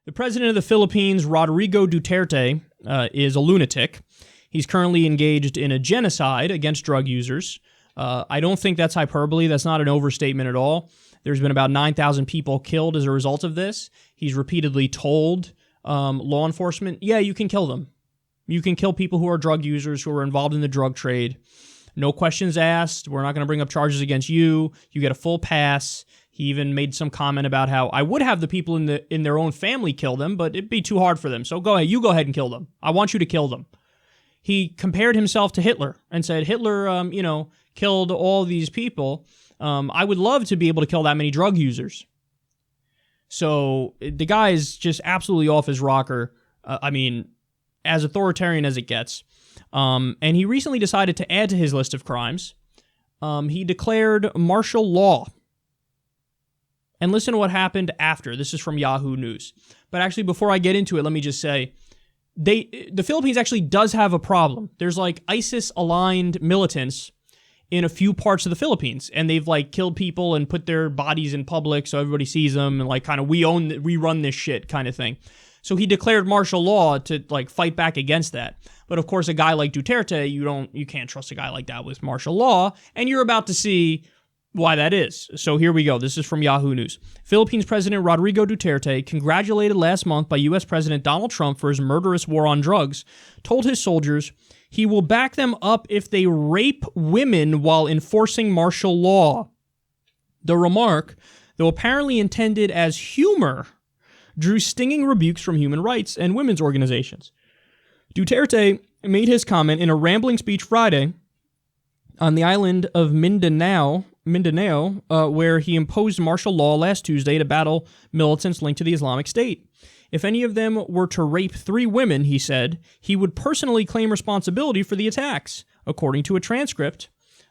The president of the Philippines, Rodrigo Duterte, is a lunatic. He's currently engaged in a genocide against drug users. I don't think that's hyperbole. That's not an overstatement at all. There's been about 9,000 people killed as a result of this. He's repeatedly told law enforcement, yeah, you can kill them. You can kill people who are drug users, who are involved in the drug trade. No questions asked. We're not going to bring up charges against you. You get a full pass. He even made some comment about how I would have the people in their own family kill them, but it'd be too hard for them. So go ahead. You go ahead and kill them. I want you to kill them. He compared himself to Hitler and said, Hitler, killed all these people. I would love to be able to kill that many drug users. So the guy is just absolutely off his rocker. As authoritarian as it gets. And he recently decided to add to his list of crimes. He declared martial law. And listen to what happened after. This is from Yahoo News. But actually, before I get into it, let me just say, the Philippines actually does have a problem. There's like ISIS-aligned militants in a few parts of the Philippines, and they've like killed people and put their bodies in public so everybody sees them, and like kind of we run this shit kind of thing. So he declared martial law to like fight back against that. But of course, a guy like Duterte, you can't trust a guy like that with martial law, and you're about to see why that is. So here we go. This is from Yahoo News. Philippines President Rodrigo Duterte, congratulated last month by U.S. President Donald Trump for his murderous war on drugs, told his soldiers he will back them up if they rape women while enforcing martial law. The remark, though apparently intended as humor, drew stinging rebukes from human rights and women's organizations. Duterte made his comment in a rambling speech Friday on the island of Mindanao, where he imposed martial law last Tuesday to battle militants linked to the Islamic State. If any of them were to rape 3 women, he said, he would personally claim responsibility for the attacks, according to a transcript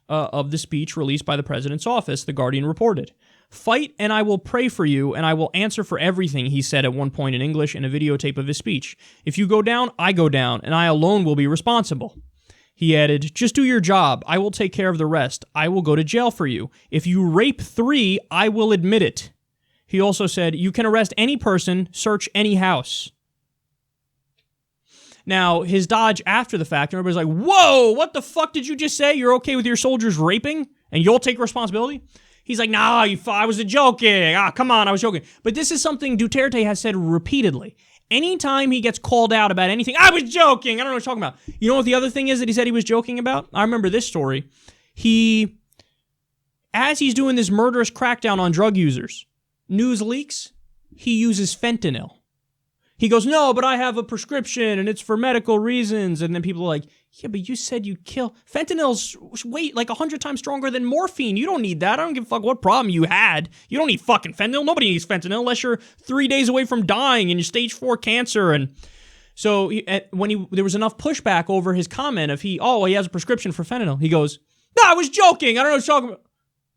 of the speech released by the president's office, The Guardian reported. Fight and I will pray for you and I will answer for everything, he said at one point in English in a videotape of his speech. If you go down, I go down, and I alone will be responsible. He added, just do your job. I will take care of the rest. I will go to jail for you. If you rape 3, I will admit it. He also said, you can arrest any person, search any house. Now, his dodge after the fact, and everybody's like, whoa, what the fuck did you just say? You're okay with your soldiers raping and you'll take responsibility? He's like, nah, I was joking. Come on, I was joking. But this is something Duterte has said repeatedly. Anytime he gets called out about anything, I was joking. I don't know what you're talking about. You know what the other thing is that he said he was joking about? I remember this story. As he's doing this murderous crackdown on drug users, news leaks, he uses fentanyl. He goes, no, but I have a prescription and it's for medical reasons. And then people are like, yeah, but you said you kill. Fentanyl's like 100 times stronger than morphine. You don't need that. I don't give a fuck what problem you had. You don't need fucking fentanyl. Nobody needs fentanyl unless you're 3 days away from dying and you're stage 4 cancer. And so there was enough pushback over his comment of he has a prescription for fentanyl. He goes, no, I was joking. I don't know what you're talking about.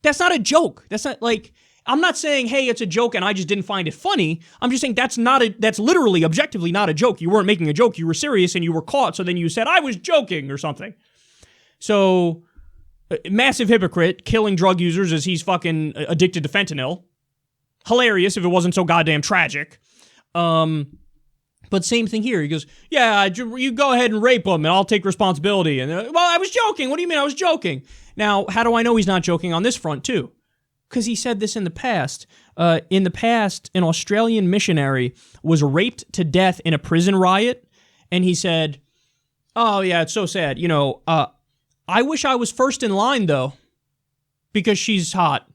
That's not a joke. That's not like... I'm not saying, hey, it's a joke and I just didn't find it funny. I'm just saying that's literally, objectively not a joke. You weren't making a joke. You were serious and you were caught. So then you said, I was joking or something. So, massive hypocrite, killing drug users as he's fucking addicted to fentanyl. Hilarious if it wasn't so goddamn tragic. But same thing here. He goes, yeah, you go ahead and rape them and I'll take responsibility. And well, I was joking. What do you mean I was joking? Now, how do I know he's not joking on this front too? Because he said this in the past. In the past, an Australian missionary was raped to death in a prison riot, and he said, oh, yeah, it's so sad. I wish I was first in line, though, because she's hot.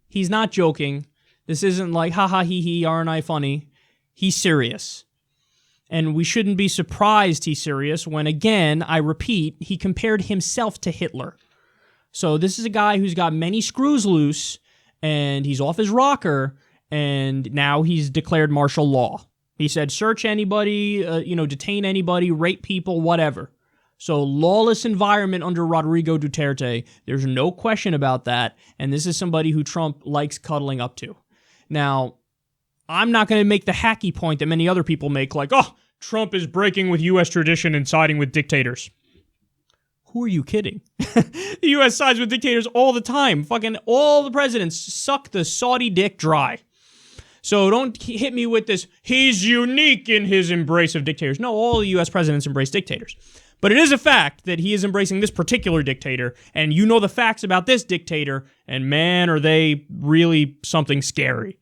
He's not joking. This isn't like, ha-ha, hee-hee, aren't I funny? He's serious. And we shouldn't be surprised he's serious when, again, I repeat, he compared himself to Hitler. So this is a guy who's got many screws loose, and he's off his rocker, and now he's declared martial law. He said, search anybody, detain anybody, rape people, whatever. So lawless environment under Rodrigo Duterte. There's no question about that, and this is somebody who Trump likes cuddling up to. Now, I'm not going to make the hacky point that many other people make, like, oh, Trump is breaking with U.S. tradition and siding with dictators. Who are you kidding? The U.S. sides with dictators all the time. Fucking all the presidents suck the Saudi dick dry. So don't hit me with this, he's unique in his embrace of dictators. No, all the U.S. presidents embrace dictators. But it is a fact that he is embracing this particular dictator, and you know the facts about this dictator, and man, are they really something scary.